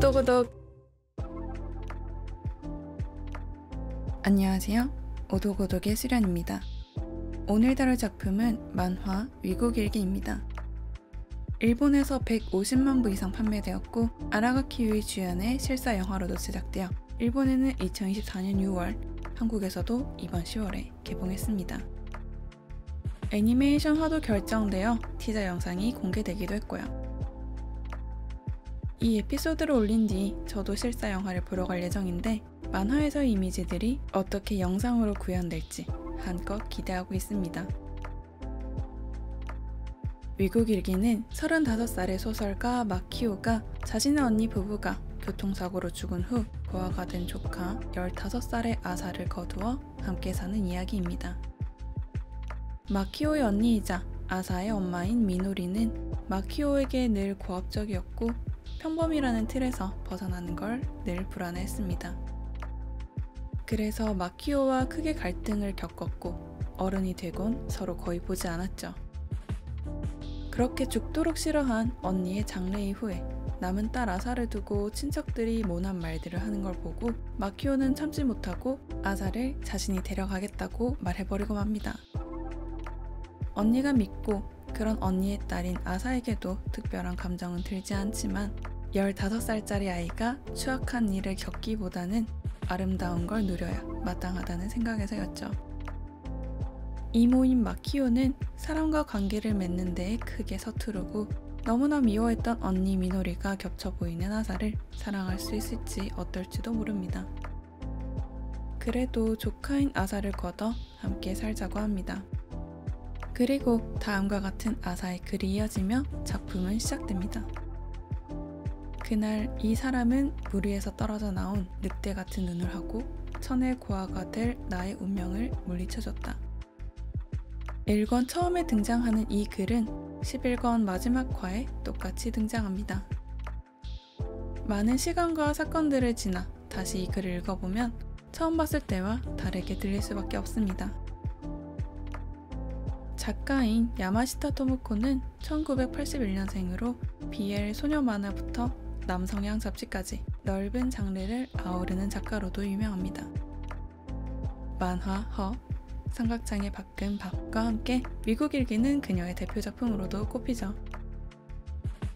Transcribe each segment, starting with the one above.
오독오독. 안녕하세요. 오독오독의 수련입니다. 오늘 다룰 작품은 만화 위국일기입니다. 일본에서 150만 부 이상 판매되었고 아라가키 유이 주연의 실사 영화로도 제작되어 일본에는 2024년 6월, 한국에서도 이번 10월에 개봉했습니다. 애니메이션화도 결정되어 티저 영상이 공개되기도 했고요. 이 에피소드를 올린 뒤 저도 실사 영화를 보러 갈 예정인데 만화에서의 이미지들이 어떻게 영상으로 구현될지 한껏 기대하고 있습니다. 위국일기는 35살의 소설가 마키오가 자신의 언니 부부가 교통사고로 죽은 후 고아가 된 조카 15살의 아사를 거두어 함께 사는 이야기입니다. 마키오의 언니이자 아사의 엄마인 미노리는 마키오에게 늘 고압적이었고 평범이라는 틀에서 벗어나는 걸 늘 불안해했습니다. 그래서 마키오와 크게 갈등을 겪었고 어른이 되곤 서로 거의 보지 않았죠. 그렇게 죽도록 싫어한 언니의 장래 이후에 남은 딸 아사를 두고 친척들이 모난 말들을 하는 걸 보고 마키오는 참지 못하고 아사를 자신이 데려가겠다고 말해버리고 맙니다. 언니가 믿고 그런 언니의 딸인 아사에게도 특별한 감정은 들지 않지만 15살짜리 아이가 추악한 일을 겪기보다는 아름다운 걸 누려야 마땅하다는 생각에서였죠. 이모인 마키오는 사람과 관계를 맺는 데에 크게 서투르고 너무나 미워했던 언니 미노리가 겹쳐 보이는 아사를 사랑할 수 있을지 어떨지도 모릅니다. 그래도 조카인 아사를 걷어 함께 살자고 합니다. 그리고 다음과 같은 아사의 글이 이어지며 작품은 시작됩니다. 그날 이 사람은 물 위에서 떨어져 나온 늑대 같은 눈을 하고 천의 고아가 될 나의 운명을 물리쳐줬다. 1권 처음에 등장하는 이 글은 11권 마지막 화에 똑같이 등장합니다. 많은 시간과 사건들을 지나 다시 이 글을 읽어보면 처음 봤을 때와 다르게 들릴 수밖에 없습니다. 작가인 야마시타 토모코는 1981년생으로 BL 소녀 만화부터 남성향 잡지까지 넓은 장르를 아우르는 작가로도 유명합니다. 만화, 허, 삼각장의 밖은 밥과 함께 위국일기는 그녀의 대표 작품으로도 꼽히죠.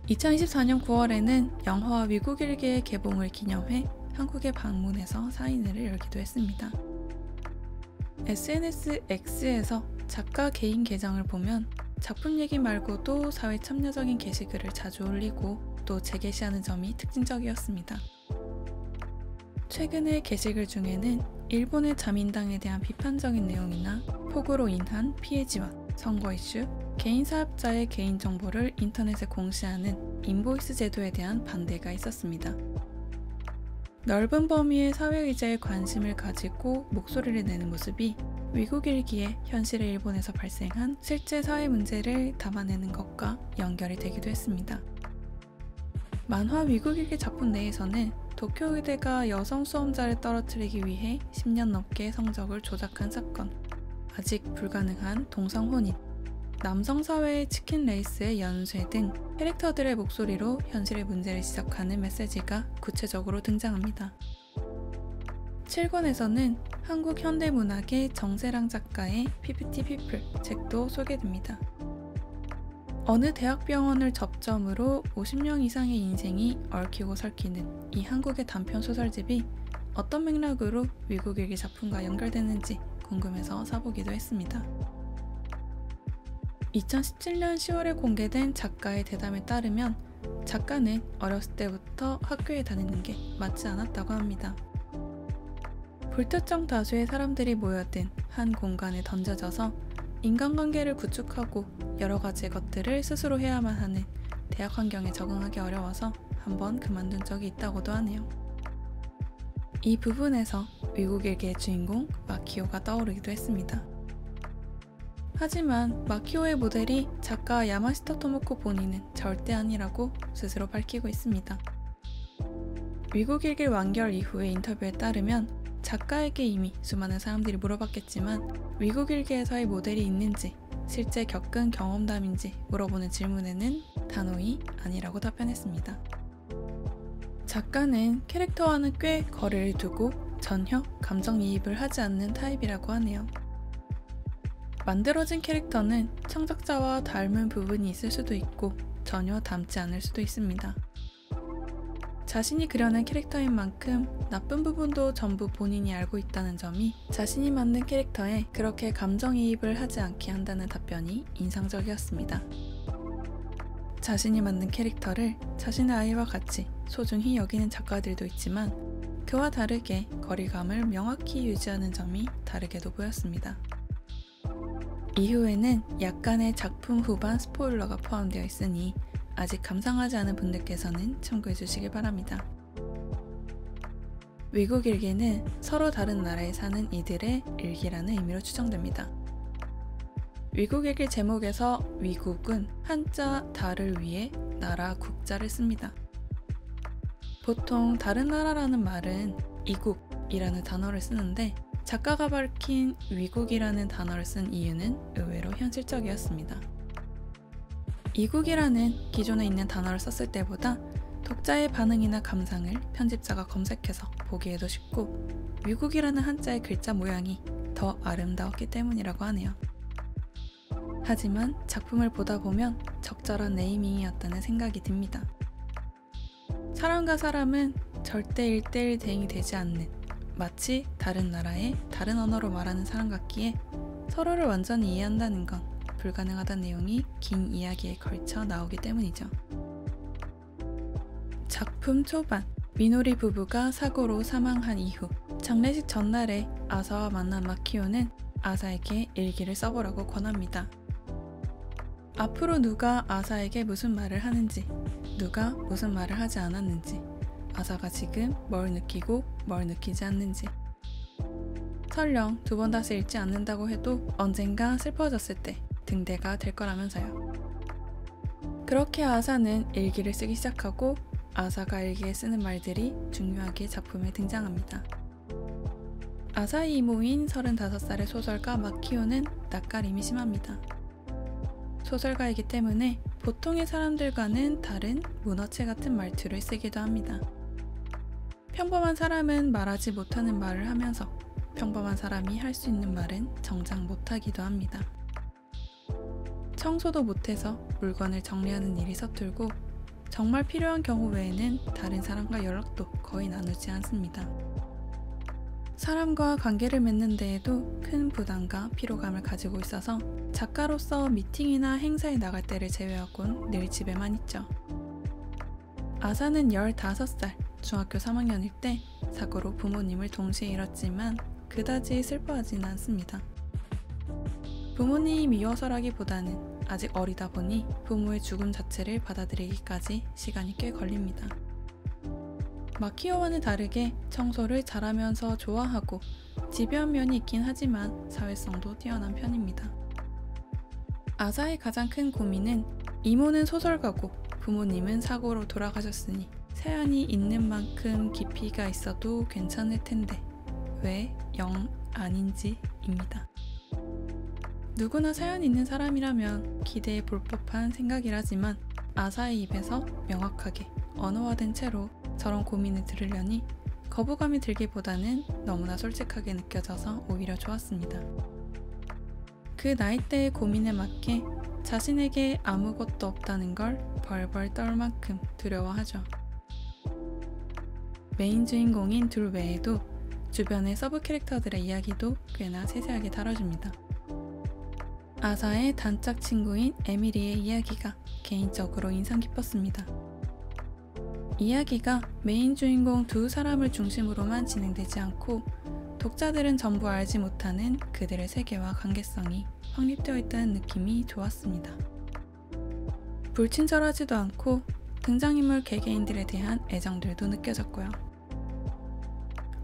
2024년 9월에는 영화와 위국일기의 개봉을 기념해 한국에 방문해서 사인회를 열기도 했습니다. SNS X에서 작가 개인 계정을 보면 작품 얘기 말고도 사회 참여적인 게시글을 자주 올리고 또 재게시하는 점이 특징적이었습니다. 최근의 게시글 중에는 일본의 자민당에 대한 비판적인 내용이나 폭우로 인한 피해 지원, 선거 이슈, 개인 사업자의 개인정보를 인터넷에 공시하는 인보이스 제도에 대한 반대가 있었습니다. 넓은 범위의 사회의제에 관심을 가지고 목소리를 내는 모습이 위국일기에 현실의 일본에서 발생한 실제 사회 문제를 담아내는 것과 연결이 되기도 했습니다. 만화 위국일기 작품 내에서는 도쿄의대가 여성 수험자를 떨어뜨리기 위해 10년 넘게 성적을 조작한 사건, 아직 불가능한 동성혼인, 남성 사회의 치킨 레이스의 연쇄 등 캐릭터들의 목소리로 현실의 문제를 지적하는 메시지가 구체적으로 등장합니다. 7권에서는 한국 현대문학의 정세랑 작가의 PPT 피플 책도 소개됩니다. 어느 대학병원을 접점으로 50명 이상의 인생이 얽히고 설키는 이 한국의 단편 소설집이 어떤 맥락으로 위국일기 작품과 연결되는지 궁금해서 사보기도 했습니다. 2017년 10월에 공개된 작가의 대담에 따르면 작가는 어렸을 때부터 학교에 다니는 게 맞지 않았다고 합니다. 불특정 다수의 사람들이 모여든 한 공간에 던져져서 인간관계를 구축하고 여러 가지 것들을 스스로 해야만 하는 대학 환경에 적응하기 어려워서 한번 그만둔 적이 있다고도 하네요. 이 부분에서 위국일기의 주인공 마키오가 떠오르기도 했습니다. 하지만 마키오의 모델이 작가 야마시타 토모코 본인은 절대 아니라고 스스로 밝히고 있습니다. 위국일기 완결 이후의 인터뷰에 따르면 작가에게 이미 수많은 사람들이 물어봤겠지만 위국일기에서의 모델이 있는지 실제 겪은 경험담인지 물어보는 질문에는 단호히 아니라고 답변했습니다. 작가는 캐릭터와는 꽤 거리를 두고 전혀 감정이입을 하지 않는 타입이라고 하네요. 만들어진 캐릭터는 창작자와 닮은 부분이 있을 수도 있고 전혀 닮지 않을 수도 있습니다. 자신이 그려낸 캐릭터인 만큼 나쁜 부분도 전부 본인이 알고 있다는 점이 자신이 만든 캐릭터에 그렇게 감정이입을 하지 않게 한다는 답변이 인상적이었습니다. 자신이 만든 캐릭터를 자신의 아이와 같이 소중히 여기는 작가들도 있지만 그와 다르게 거리감을 명확히 유지하는 점이 다르게도 보였습니다. 이후에는 약간의 작품 후반 스포일러가 포함되어 있으니 아직 감상하지 않은 분들께서는 참고해 주시길 바랍니다. 위국 일기는 서로 다른 나라에 사는 이들의 일기라는 의미로 추정됩니다. 위국 일기 제목에서 위국은 한자 달을 위해 나라 국자를 씁니다. 보통 다른 나라라는 말은 이국이라는 단어를 쓰는데 작가가 밝힌 위국이라는 단어를 쓴 이유는 의외로 현실적이었습니다. 이국이라는 기존에 있는 단어를 썼을 때보다 독자의 반응이나 감상을 편집자가 검색해서 보기에도 쉽고 위국이라는 한자의 글자 모양이 더 아름다웠기 때문이라고 하네요. 하지만 작품을 보다 보면 적절한 네이밍이었다는 생각이 듭니다. 사람과 사람은 절대 1대1 대응이 되지 않는 마치 다른 나라의 다른 언어로 말하는 사람 같기에 서로를 완전히 이해한다는 건 불가능하다는 내용이 긴 이야기에 걸쳐 나오기 때문이죠. 작품 초반, 미노리 부부가 사고로 사망한 이후 장례식 전날에 아사와 만난 마키오는 아사에게 일기를 써보라고 권합니다. 앞으로 누가 아사에게 무슨 말을 하는지, 누가 무슨 말을 하지 않았는지, 아사가 지금 뭘 느끼고 뭘 느끼지 않는지, 설령 2번 다시 읽지 않는다고 해도 언젠가 슬퍼졌을 때 등대가 될 거라면서요. 그렇게 아사는 일기를 쓰기 시작하고 아사가 일기에 쓰는 말들이 중요하게 작품에 등장합니다. 아사의 이모인 35살의 소설가 마키오는 낯가림이 심합니다. 소설가이기 때문에 보통의 사람들과는 다른 문어체 같은 말투를 쓰기도 합니다. 평범한 사람은 말하지 못하는 말을 하면서 평범한 사람이 할 수 있는 말은 정작 못하기도 합니다. 청소도 못해서 물건을 정리하는 일이 서툴고 정말 필요한 경우 외에는 다른 사람과 연락도 거의 나누지 않습니다. 사람과 관계를 맺는 데에도 큰 부담과 피로감을 가지고 있어서 작가로서 미팅이나 행사에 나갈 때를 제외하곤 늘 집에만 있죠. 아사는 15살, 중학교 3학년일 때 사고로 부모님을 동시에 잃었지만 그다지 슬퍼하지는 않습니다. 부모님이 미워서라기보다는 아직 어리다 보니 부모의 죽음 자체를 받아들이기까지 시간이 꽤 걸립니다. 마키오와는 다르게 청소를 잘하면서 좋아하고 집요한 면이 있긴 하지만 사회성도 뛰어난 편입니다. 아사의 가장 큰 고민은 이모는 소설가고 부모님은 사고로 돌아가셨으니 사연이 있는 만큼 깊이가 있어도 괜찮을 텐데 왜 영 아닌지입니다. 누구나 사연 있는 사람이라면 기대해 볼 법한 생각이라지만 아사의 입에서 명확하게 언어화된 채로 저런 고민을 들으려니 거부감이 들기보다는 너무나 솔직하게 느껴져서 오히려 좋았습니다. 그 나이대의 고민에 맞게 자신에게 아무것도 없다는 걸 벌벌 떨 만큼 두려워하죠. 메인 주인공인 둘 외에도 주변의 서브 캐릭터들의 이야기도 꽤나 세세하게 다뤄줍니다. 아사의 단짝 친구인 에미리의 이야기가 개인적으로 인상 깊었습니다. 이야기가 메인 주인공 두 사람을 중심으로만 진행되지 않고 독자들은 전부 알지 못하는 그들의 세계와 관계성이 확립되어 있다는 느낌이 좋았습니다. 불친절하지도 않고 등장인물 개개인들에 대한 애정들도 느껴졌고요.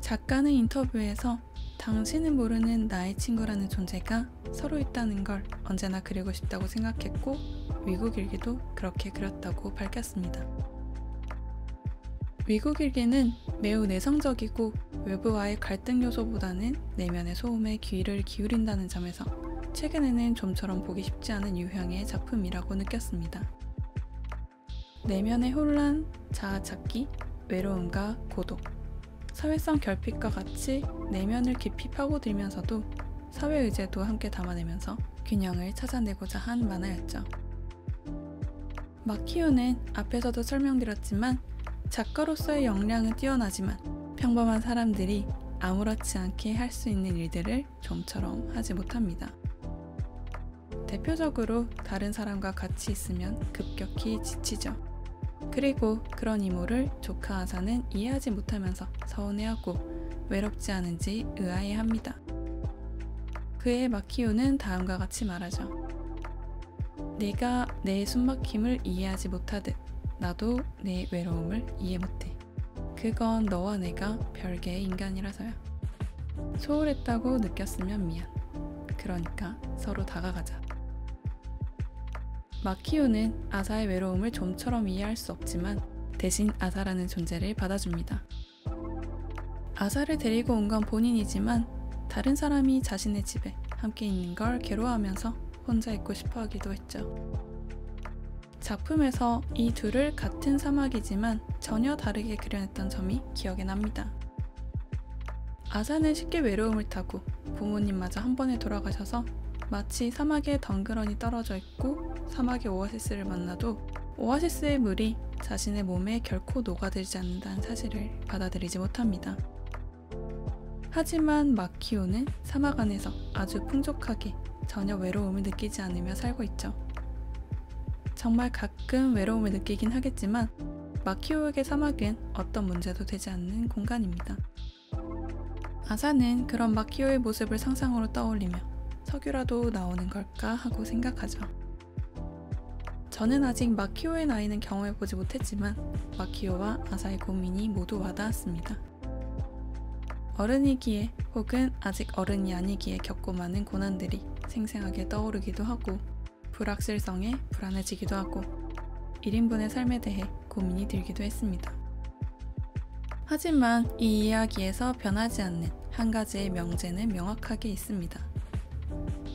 작가는 인터뷰에서 당신은 모르는 나의 친구라는 존재가 서로 있다는 걸 언제나 그리고 싶다고 생각했고 위국일기도 그렇게 그렸다고 밝혔습니다. 위국일기는 매우 내성적이고 외부와의 갈등 요소보다는 내면의 소음에 귀를 기울인다는 점에서 최근에는 좀처럼 보기 쉽지 않은 유형의 작품이라고 느꼈습니다. 내면의 혼란, 자아 찾기, 외로움과 고독, 사회성 결핍과 같이 내면을 깊이 파고들면서도 사회의제도 함께 담아내면서 균형을 찾아내고자 한 만화였죠. 마키오는 앞에서도 설명드렸지만 작가로서의 역량은 뛰어나지만 평범한 사람들이 아무렇지 않게 할 수 있는 일들을 좀처럼 하지 못합니다. 대표적으로 다른 사람과 같이 있으면 급격히 지치죠. 그리고 그런 이모를 조카 아사는 이해하지 못하면서 서운해하고 외롭지 않은지 의아해합니다. 그의 마키오는 다음과 같이 말하죠. 내가 내 숨막힘을 이해하지 못하듯 나도 내 외로움을 이해 못해. 그건 너와 내가 별개의 인간이라서야. 소홀했다고 느꼈으면 미안. 그러니까 서로 다가가자. 마키오는 아사의 외로움을 좀처럼 이해할 수 없지만 대신 아사라는 존재를 받아줍니다. 아사를 데리고 온 건 본인이지만 다른 사람이 자신의 집에 함께 있는 걸 괴로워하면서 혼자 있고 싶어 하기도 했죠. 작품에서 이 둘을 같은 사막이지만 전혀 다르게 그려냈던 점이 기억에 납니다. 아사는 쉽게 외로움을 타고 부모님마저 한 번에 돌아가셔서 마치 사막에 덩그러니 떨어져 있고 사막의 오아시스를 만나도 오아시스의 물이 자신의 몸에 결코 녹아들지 않는다는 사실을 받아들이지 못합니다. 하지만 마키오는 사막 안에서 아주 풍족하게 전혀 외로움을 느끼지 않으며 살고 있죠. 정말 가끔 외로움을 느끼긴 하겠지만 마키오에게 사막은 어떤 문제도 되지 않는 공간입니다. 아사는 그런 마키오의 모습을 상상으로 떠올리며 석유라도 나오는 걸까 하고 생각하죠. 저는 아직 마키오의 나이는 경험해보지 못했지만 마키오와 아사의 고민이 모두 와닿았습니다. 어른이기에 혹은 아직 어른이 아니기에 겪고 많은 고난들이 생생하게 떠오르기도 하고 불확실성에 불안해지기도 하고 1인분의 삶에 대해 고민이 들기도 했습니다. 하지만 이 이야기에서 변하지 않는 한 가지의 명제는 명확하게 있습니다.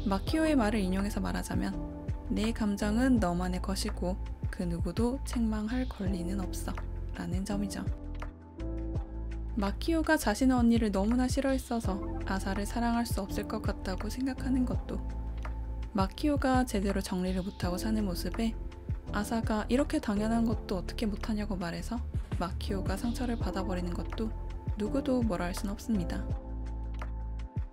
마키오의 말을 인용해서 말하자면 내 감정은 너만의 것이고 그 누구도 책망할 권리는 없어 라는 점이죠. 마키오가 자신의 언니를 너무나 싫어했어서 아사를 사랑할 수 없을 것 같다고 생각하는 것도 마키오가 제대로 정리를 못하고 사는 모습에 아사가 이렇게 당연한 것도 어떻게 못하냐고 말해서 마키오가 상처를 받아버리는 것도 누구도 뭐라 할 순 없습니다.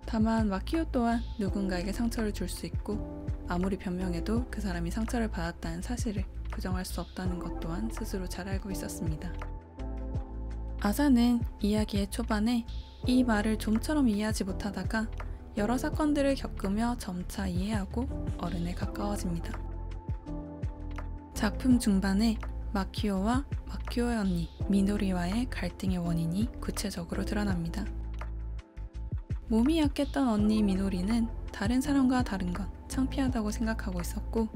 다만 마키오 또한 누군가에게 상처를 줄 수 있고 아무리 변명해도 그 사람이 상처를 받았다는 사실을 부정할 수 없다는 것 또한 스스로 잘 알고 있었습니다. 아사는 이야기의 초반에 이 말을 좀처럼 이해하지 못하다가 여러 사건들을 겪으며 점차 이해하고 어른에 가까워집니다. 작품 중반에 마키오와 마키오의 언니 미노리와의 갈등의 원인이 구체적으로 드러납니다. 몸이 약했던 언니 미노리는 다른 사람과 다른 건 창피하다고 생각하고 있었고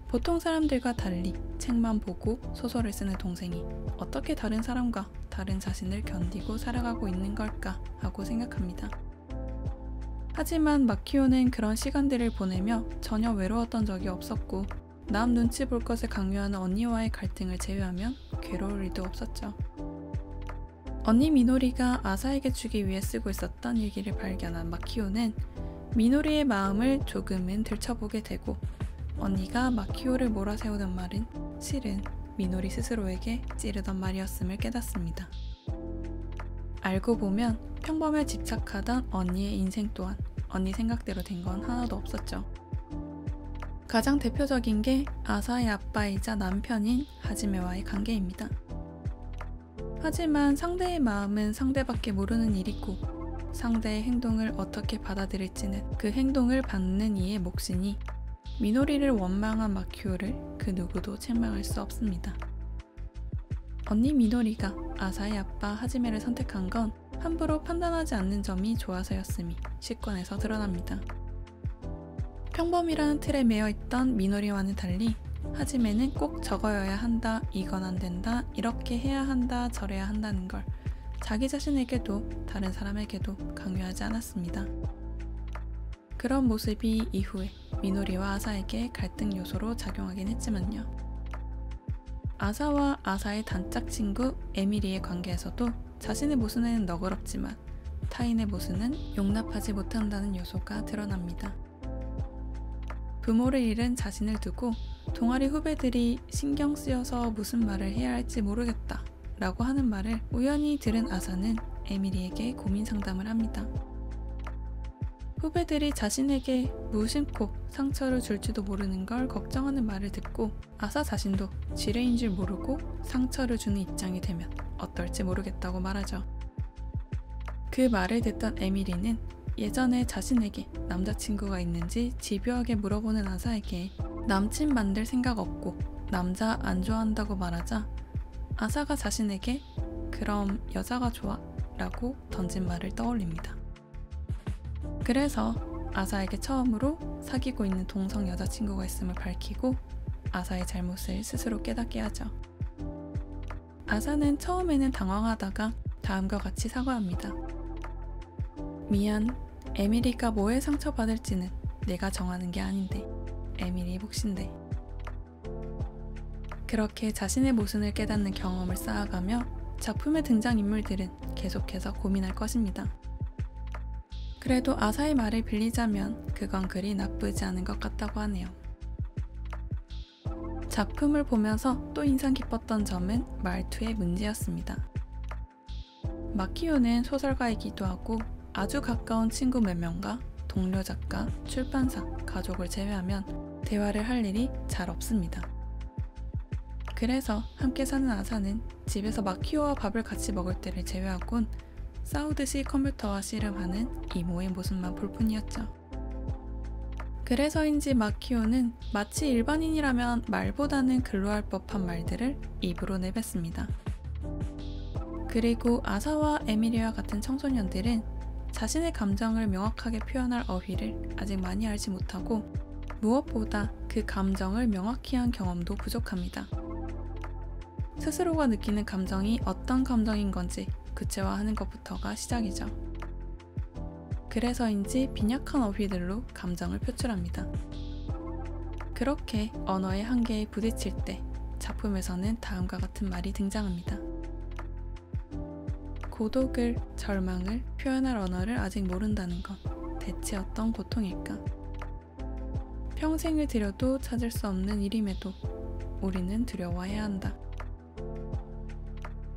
보통 사람들과 달리 책만 보고 소설을 쓰는 동생이 어떻게 다른 사람과 다른 자신을 견디고 살아가고 있는 걸까 하고 생각합니다. 하지만 마키오는 그런 시간들을 보내며 전혀 외로웠던 적이 없었고 남 눈치 볼 것을 강요하는 언니와의 갈등을 제외하면 괴로울 일도 없었죠. 언니 미노리가 아사에게 주기 위해 쓰고 있었던 일기를 발견한 마키오는 미노리의 마음을 조금은 들춰보게 되고 언니가 마키오를 몰아세우던 말은 실은 미노리 스스로에게 찌르던 말이었음을 깨닫습니다. 알고 보면 평범에 집착하던 언니의 인생 또한 언니 생각대로 된 건 하나도 없었죠. 가장 대표적인 게 아사의 아빠이자 남편인 하지메와의 관계입니다. 하지만 상대의 마음은 상대밖에 모르는 일이고 상대의 행동을 어떻게 받아들일지는 그 행동을 받는 이의 몫이니 미노리를 원망한 마키오를 그 누구도 책망할 수 없습니다. 언니 미노리가 아사의 아빠 하지메를 선택한 건 함부로 판단하지 않는 점이 좋아서였음이 시권에서 드러납니다. 평범이라는 틀에 매여 있던 미노리와는 달리 하지메는 꼭 저거여야 한다, 이건 안 된다, 이렇게 해야 한다, 저래야 한다는 걸 자기 자신에게도 다른 사람에게도 강요하지 않았습니다. 그런 모습이 이후에 미노리와 아사에게 갈등 요소로 작용하긴 했지만요. 아사와 아사의 단짝 친구 에미리의 관계에서도 자신의 모순에는 너그럽지만 타인의 모순은 용납하지 못한다는 요소가 드러납니다. 부모를 잃은 자신을 두고 동아리 후배들이 신경 쓰여서 무슨 말을 해야 할지 모르겠다 라고 하는 말을 우연히 들은 아사는 에미리에게 고민 상담을 합니다. 후배들이 자신에게 무심코 상처를 줄지도 모르는 걸 걱정하는 말을 듣고 아사 자신도 지뢰인 줄 모르고 상처를 주는 입장이 되면 어떨지 모르겠다고 말하죠. 그 말을 듣던 에미리는 예전에 자신에게 남자친구가 있는지 집요하게 물어보는 아사에게 남친 만들 생각 없고 남자 안 좋아한다고 말하자 아사가 자신에게 그럼 여자가 좋아? 라고 던진 말을 떠올립니다. 그래서 아사에게 처음으로 사귀고 있는 동성 여자친구가 있음을 밝히고 아사의 잘못을 스스로 깨닫게 하죠. 아사는 처음에는 당황하다가 다음과 같이 사과합니다. 미안, 에미리가 뭐에 상처받을지는 내가 정하는 게 아닌데 에미리 몫인데. 그렇게 자신의 모순을 깨닫는 경험을 쌓아가며 작품의 등장인물들은 계속해서 고민할 것입니다. 그래도 아사의 말을 빌리자면 그건 그리 나쁘지 않은 것 같다고 하네요. 작품을 보면서 또 인상 깊었던 점은 말투의 문제였습니다. 마키오는 소설가이기도 하고 아주 가까운 친구 몇 명과 동료 작가, 출판사, 가족을 제외하면 대화를 할 일이 잘 없습니다. 그래서 함께 사는 아사는 집에서 마키오와 밥을 같이 먹을 때를 제외하곤 싸우듯이 컴퓨터와 씨름하는 이모의 모습만 볼 뿐이었죠. 그래서인지 마키오는 마치 일반인이라면 말보다는 글로 할 법한 말들을 입으로 내뱉습니다. 그리고 아사와 에미리와 같은 청소년들은 자신의 감정을 명확하게 표현할 어휘를 아직 많이 알지 못하고 무엇보다 그 감정을 명확히 한 경험도 부족합니다. 스스로가 느끼는 감정이 어떤 감정인 건지 구체화하는 것부터가 시작이죠. 그래서인지 빈약한 어휘들로 감정을 표출합니다. 그렇게 언어의 한계에 부딪힐 때 작품에서는 다음과 같은 말이 등장합니다. 고독을, 절망을 표현할 언어를 아직 모른다는 건 대체 어떤 고통일까? 평생을 들여도 찾을 수 없는 일임에도 우리는 두려워해야 한다.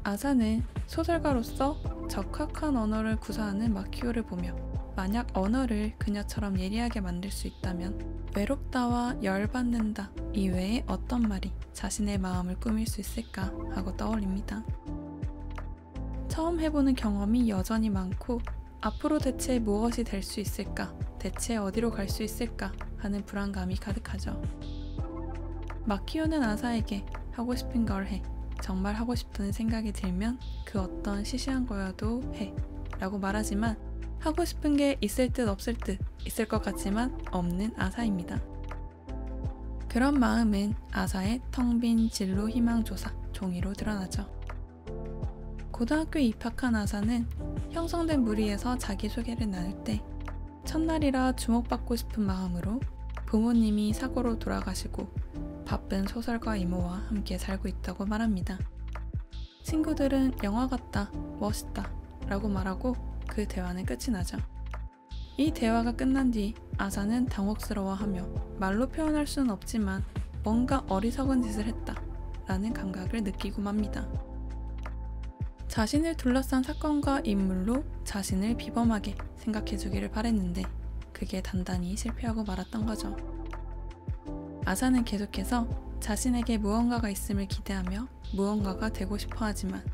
아사는 소설가로서 적확한 언어를 구사하는 마키오를 보며 만약 언어를 그녀처럼 예리하게 만들 수 있다면 외롭다와 열받는다 이외에 어떤 말이 자신의 마음을 꾸밀 수 있을까 하고 떠올립니다. 처음 해보는 경험이 여전히 많고 앞으로 대체 무엇이 될 수 있을까, 대체 어디로 갈 수 있을까 하는 불안감이 가득하죠. 마키오는 아사에게 하고 싶은 걸 해, 정말 하고 싶다는 생각이 들면 그 어떤 시시한 거여도 해 라고 말하지만 하고 싶은 게 있을 듯 없을 듯 있을 것 같지만 없는 아사입니다. 그런 마음은 아사의 텅 빈 진로 희망조사 종이로 드러나죠. 고등학교에 입학한 아사는 형성된 무리에서 자기소개를 나눌 때 첫날이라 주목받고 싶은 마음으로 부모님이 사고로 돌아가시고 바쁜 소설가 이모와 함께 살고 있다고 말합니다. 친구들은 영화 같다, 멋있다 라고 말하고 그 대화는 끝이 나죠. 이 대화가 끝난 뒤 아사는 당혹스러워하며 말로 표현할 수는 없지만 뭔가 어리석은 짓을 했다 라는 감각을 느끼고 맙니다. 자신을 둘러싼 사건과 인물로 자신을 비범하게 생각해주기를 바랬는데 그게 단단히 실패하고 말았던 거죠. 아사는 계속해서 자신에게 무언가가 있음을 기대하며 무언가가 되고 싶어 하지만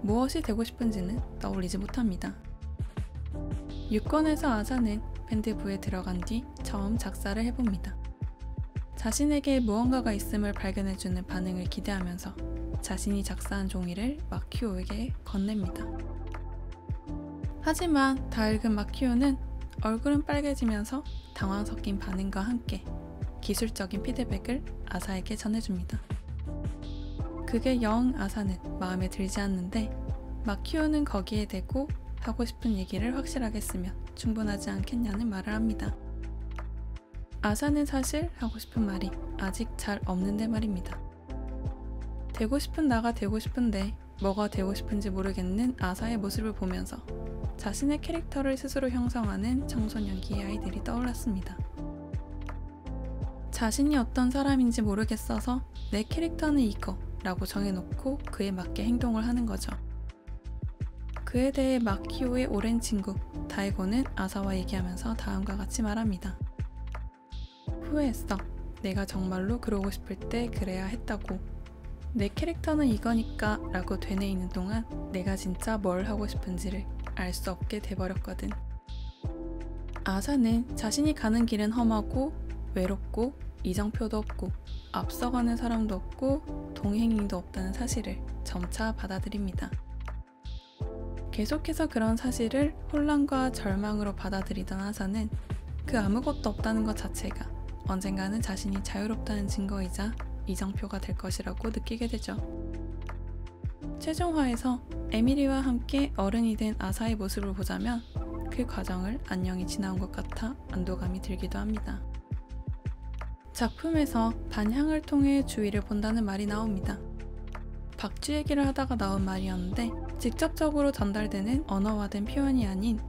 무엇이 되고 싶은지는 떠올리지 못합니다. 6권에서 아사는 밴드부에 들어간 뒤 처음 작사를 해봅니다. 자신에게 무언가가 있음을 발견해주는 반응을 기대하면서 자신이 작사한 종이를 마키오에게 건넵니다. 하지만 다 읽은 마키오는 얼굴은 빨개지면서 당황 섞인 반응과 함께 기술적인 피드백을 아사에게 전해줍니다. 그게 영 아사는 마음에 들지 않는데 마키오는 거기에 대고 하고 싶은 얘기를 확실하게 쓰면 충분하지 않겠냐는 말을 합니다. 아사는 사실 하고 싶은 말이 아직 잘 없는데 말입니다. 되고 싶은 나가 되고 싶은데 뭐가 되고 싶은지 모르겠는 아사의 모습을 보면서 자신의 캐릭터를 스스로 형성하는 청소년기의 아이들이 떠올랐습니다. 자신이 어떤 사람인지 모르겠어서 내 캐릭터는 이거 라고 정해놓고 그에 맞게 행동을 하는 거죠. 그에 대해 마키오의 오랜 친구 다이고는 아사와 얘기하면서 다음과 같이 말합니다. 후회했어. 내가 정말로 그러고 싶을 때 그래야 했다고. 내 캐릭터는 이거니까 라고 되뇌이는 동안 내가 진짜 뭘 하고 싶은지를 알 수 없게 돼버렸거든. 아사는 자신이 가는 길은 험하고 외롭고 이정표도 없고 앞서가는 사람도 없고 동행인도 없다는 사실을 점차 받아들입니다. 계속해서 그런 사실을 혼란과 절망으로 받아들이던 아사는 그 아무것도 없다는 것 자체가 언젠가는 자신이 자유롭다는 증거이자 이정표가 될 것이라고 느끼게 되죠. 최종화에서 에미리와 함께 어른이 된 아사의 모습을 보자면 그 과정을 안녕히 지나온 것 같아 안도감이 들기도 합니다. 작품에서 반향을 통해 주위를 본다는 말이 나옵니다. 박쥐 얘기를 하다가 나온 말이었는데 직접적으로 전달되는 언어화된 표현이 아닌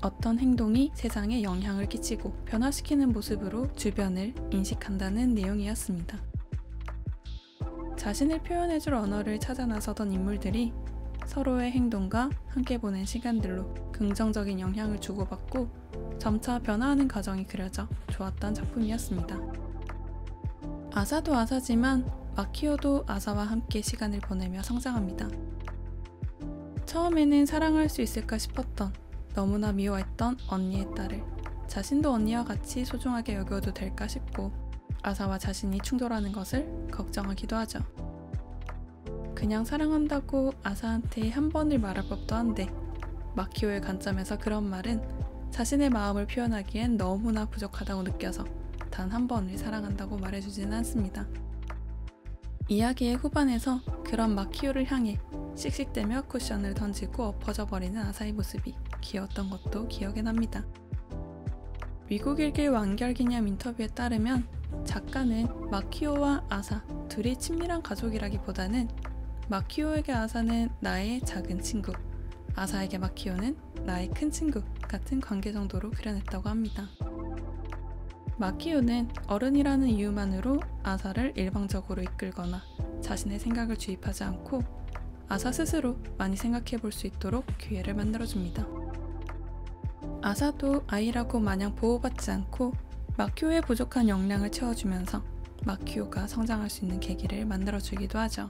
어떤 행동이 세상에 영향을 끼치고 변화시키는 모습으로 주변을 인식한다는 내용이었습니다. 자신을 표현해줄 언어를 찾아 나서던 인물들이 서로의 행동과 함께 보낸 시간들로 긍정적인 영향을 주고받고 점차 변화하는 과정이 그려져 좋았던 작품이었습니다. 아사도 아사지만 마키오도 아사와 함께 시간을 보내며 성장합니다. 처음에는 사랑할 수 있을까 싶었던 너무나 미워했던 언니의 딸을 자신도 언니와 같이 소중하게 여겨도 될까 싶고 아사와 자신이 충돌하는 것을 걱정하기도 하죠. 그냥 사랑한다고 아사한테 한 번을 말할 법도 한데 마키오의 관점에서 그런 말은 자신의 마음을 표현하기엔 너무나 부족하다고 느껴서 단 한 번을 사랑한다고 말해주지는 않습니다. 이야기의 후반에서 그런 마키오를 향해 씩씩대며 쿠션을 던지고 엎어져 버리는 아사의 모습이 귀여웠던 것도 기억에 납니다. 미국 일길 완결기념 인터뷰에 따르면 작가는 마키오와 아사 둘이 친밀한 가족이라기보다는 마키오에게 아사는 나의 작은 친구, 아사에게 마키오는 나의 큰 친구 같은 관계 정도로 그려냈다고 합니다. 마키오는 어른이라는 이유만으로 아사를 일방적으로 이끌거나 자신의 생각을 주입하지 않고 아사 스스로 많이 생각해 볼 수 있도록 기회를 만들어줍니다. 아사도 아이라고 마냥 보호받지 않고 마키오의 부족한 역량을 채워주면서 마키오가 성장할 수 있는 계기를 만들어주기도 하죠.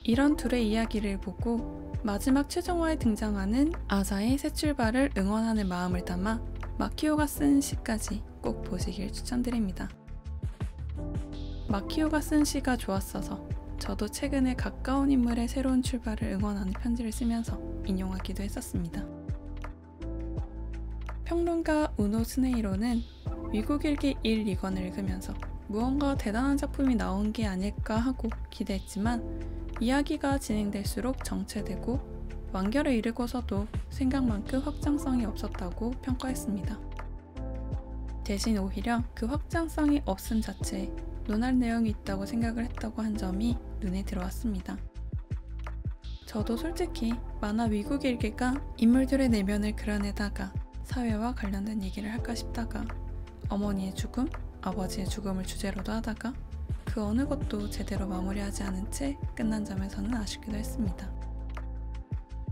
이런 둘의 이야기를 보고 마지막 최종화에 등장하는 아사의 새 출발을 응원하는 마음을 담아 마키오가 쓴 시까지 꼭 보시길 추천드립니다. 마키오가 쓴 시가 좋았어서 저도 최근에 가까운 인물의 새로운 출발을 응원하는 편지를 쓰면서 인용하기도 했었습니다. 평론가 우노 스네이로는 미국 일기 1, 2권을 읽으면서 무언가 대단한 작품이 나온 게 아닐까 하고 기대했지만 이야기가 진행될수록 정체되고 완결에 이르고서도 생각만큼 확장성이 없었다고 평가했습니다. 대신 오히려 그 확장성이 없음 자체에 논할 내용이 있다고 생각을 했다고 한 점이 눈에 들어왔습니다. 저도 솔직히 만화 미국 일기가 인물들의 내면을 그려내다가 사회와 관련된 얘기를 할까 싶다가 어머니의 죽음, 아버지의 죽음을 주제로도 하다가 그 어느 것도 제대로 마무리하지 않은 채 끝난 점에서는 아쉽기도 했습니다.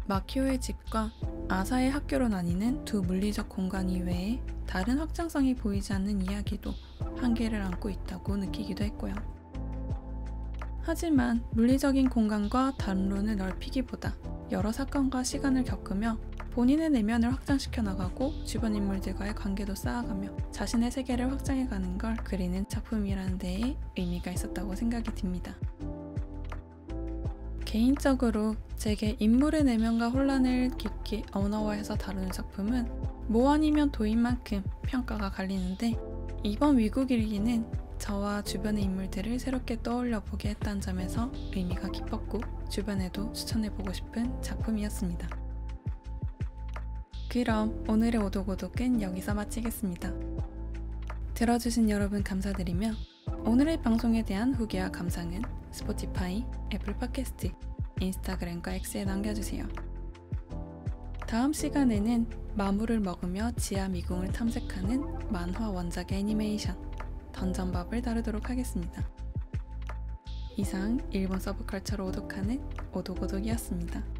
마키오의 집과 아사의 학교로 나뉘는 두 물리적 공간 이외에 다른 확장성이 보이지 않는 이야기도 한계를 안고 있다고 느끼기도 했고요. 하지만 물리적인 공간과 담론을 넓히기보다 여러 사건과 시간을 겪으며 본인의 내면을 확장시켜 나가고 주변 인물들과의 관계도 쌓아가며 자신의 세계를 확장해가는 걸 그리는 작품이라는 데에 의미가 있었다고 생각이 듭니다. 개인적으로 제게 인물의 내면과 혼란을 깊게 언어화해서 다루는 작품은 모 아니면 도인 만큼 평가가 갈리는데 이번 미국 일기는 저와 주변의 인물들을 새롭게 떠올려 보게 했다는 점에서 의미가 깊었고 주변에도 추천해보고 싶은 작품이었습니다. 그럼 오늘의 오독오독은 여기서 마치겠습니다. 들어주신 여러분 감사드리며 오늘의 방송에 대한 후기와 감상은 스포티파이, 애플 팟캐스트, 인스타그램과 X에 남겨주세요. 다음 시간에는 마물을 먹으며 지하 미궁을 탐색하는 만화 원작의 애니메이션 던전밥을 다루도록 하겠습니다. 이상 일본 서브컬처로 오독하는 오독오독이었습니다.